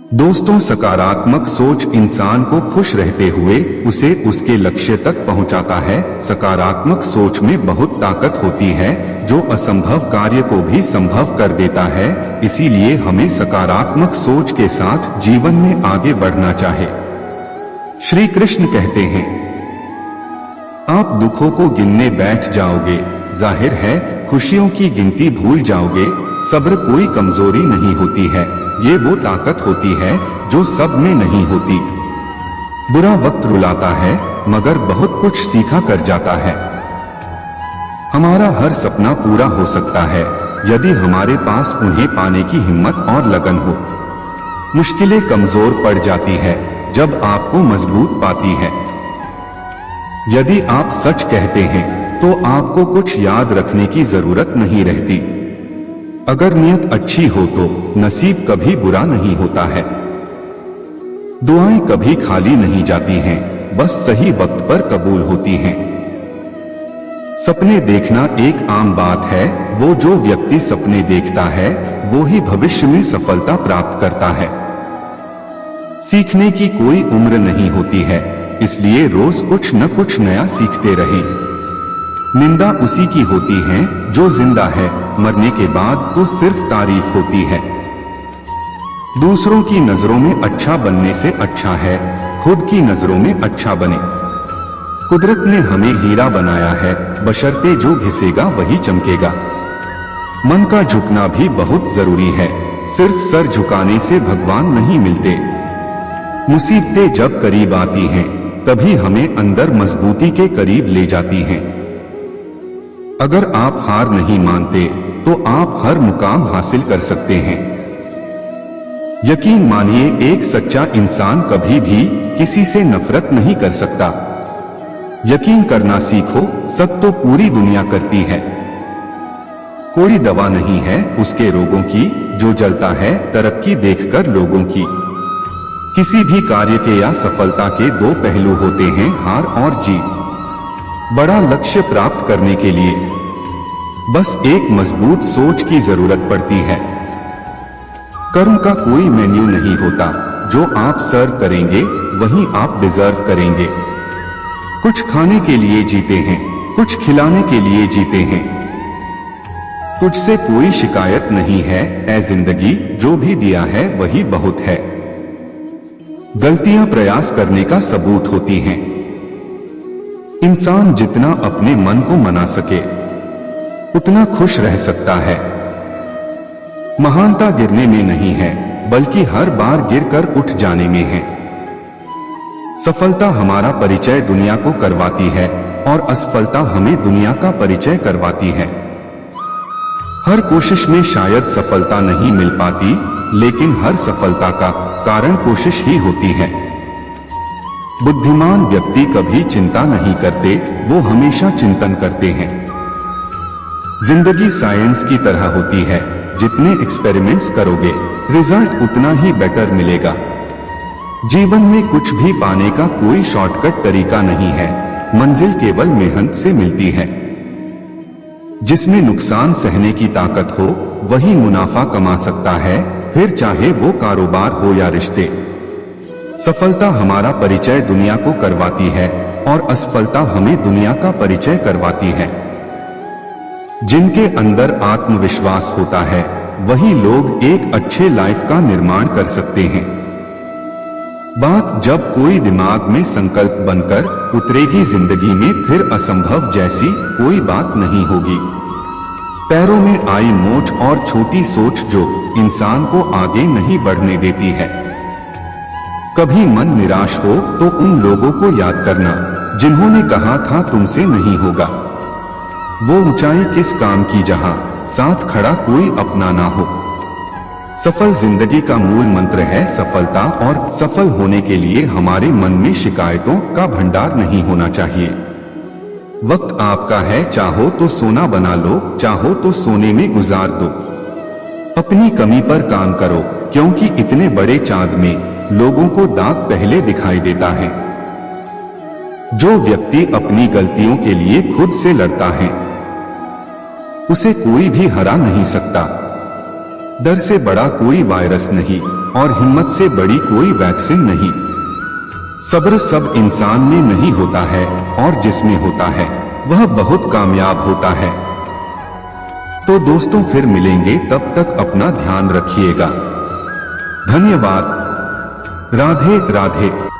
दोस्तों, सकारात्मक सोच इंसान को खुश रहते हुए उसे उसके लक्ष्य तक पहुंचाता है। सकारात्मक सोच में बहुत ताकत होती है जो असंभव कार्य को भी संभव कर देता है। इसीलिए हमें सकारात्मक सोच के साथ जीवन में आगे बढ़ना चाहिए। श्री कृष्ण कहते हैं, आप दुखों को गिनने बैठ जाओगे, जाहिर है खुशियों की गिनती भूल जाओगे। सब्र कोई कमजोरी नहीं होती है, ये वो ताकत होती है जो सब में नहीं होती। बुरा वक्त रुलाता है मगर बहुत कुछ सीखा कर जाता है। हमारा हर सपना पूरा हो सकता है यदि हमारे पास उन्हें पाने की हिम्मत और लगन हो। मुश्किलें कमजोर पड़ जाती है जब आपको मजबूत पाती है। यदि आप सच कहते हैं तो आपको कुछ याद रखने की जरूरत नहीं रहती। अगर नियत अच्छी हो तो नसीब कभी बुरा नहीं होता है। दुआएं कभी खाली नहीं जाती हैं, बस सही वक्त पर कबूल होती हैं। सपने देखना एक आम बात है, वो जो व्यक्ति सपने देखता है वो ही भविष्य में सफलता प्राप्त करता है। सीखने की कोई उम्र नहीं होती है, इसलिए रोज कुछ न कुछ नया सीखते रहें। निंदा उसी की होती है जो जिंदा है, मरने के बाद तो सिर्फ तारीफ होती है। दूसरों की नजरों में अच्छा बनने से अच्छा है खुद की नजरों में अच्छा बने। कुदरत ने हमें हीरा बनाया है, बशर्ते जो घिसेगा वही चमकेगा। मन का झुकना भी बहुत जरूरी है, सिर्फ सर झुकाने से भगवान नहीं मिलते। मुसीबतें जब करीब आती हैं तभी हमें अंदर मजबूती के करीब ले जाती हैं। अगर आप हार नहीं मानते तो आप हर मुकाम हासिल कर सकते हैं। यकीन मानिए, एक सच्चा इंसान कभी भी किसी से नफरत नहीं कर सकता। यकीन करना सीखो, सब तो पूरी दुनिया करती है। कोई दवा नहीं है उसके रोगों की जो जलता है तरक्की देखकर लोगों की। किसी भी कार्य के या सफलता के दो पहलू होते हैं, हार और जीत। बड़ा लक्ष्य प्राप्त करने के लिए बस एक मजबूत सोच की जरूरत पड़ती है। कर्म का कोई मेन्यू नहीं होता, जो आप सर्व करेंगे वही आप डिजर्व करेंगे। कुछ खाने के लिए जीते हैं, कुछ खिलाने के लिए जीते हैं। तुझसे कोई शिकायत नहीं है ऐ जिंदगी, जो भी दिया है वही बहुत है। गलतियां प्रयास करने का सबूत होती हैं। इंसान जितना अपने मन को मना सके उतना खुश रह सकता है। महानता गिरने में नहीं है बल्कि हर बार गिरकर उठ जाने में है। सफलता हमारा परिचय दुनिया को करवाती है और असफलता हमें दुनिया का परिचय करवाती है। हर कोशिश में शायद सफलता नहीं मिल पाती, लेकिन हर सफलता का कारण कोशिश ही होती है। बुद्धिमान व्यक्ति कभी चिंता नहीं करते, वो हमेशा चिंतन करते हैं। जिंदगी साइंस की तरह होती है, जितने एक्सपेरिमेंट्स करोगे रिजल्ट उतना ही बेटर मिलेगा। जीवन में कुछ भी पाने का कोई शॉर्टकट तरीका नहीं है, मंजिल केवल मेहनत से मिलती है। जिसमें नुकसान सहने की ताकत हो वही मुनाफा कमा सकता है, फिर चाहे वो कारोबार हो या रिश्ते। सफलता हमारा परिचय दुनिया को करवाती है और असफलता हमें दुनिया का परिचय करवाती है। जिनके अंदर आत्मविश्वास होता है वही लोग एक अच्छे लाइफ का निर्माण कर सकते हैं। बात जब कोई दिमाग में संकल्प बनकर उतरेगी जिंदगी में, फिर असंभव जैसी कोई बात नहीं होगी। पैरों में आई मोच और छोटी सोच जो इंसान को आगे नहीं बढ़ने देती है। कभी मन निराश हो तो उन लोगों को याद करना जिन्होंने कहा था तुमसे नहीं होगा। वो ऊंचाई किस काम की जहां साथ खड़ा कोई अपना ना हो। सफल जिंदगी का मूल मंत्र है सफलता, और सफल होने के लिए हमारे मन में शिकायतों का भंडार नहीं होना चाहिए। वक्त आपका है, चाहो तो सोना बना लो, चाहो तो सोने में गुजार दो। अपनी कमी पर काम करो, क्योंकि इतने बड़े चांद में लोगों को दाग पहले दिखाई देता है। जो व्यक्ति अपनी गलतियों के लिए खुद से लड़ता है उसे कोई भी हरा नहीं सकता। डर से बड़ा कोई वायरस नहीं और हिम्मत से बड़ी कोई वैक्सीन नहीं। सब्र सब इंसान में नहीं होता है और जिसमें होता है वह बहुत कामयाब होता है। तो दोस्तों फिर मिलेंगे, तब तक अपना ध्यान रखिएगा। धन्यवाद। राधे राधे।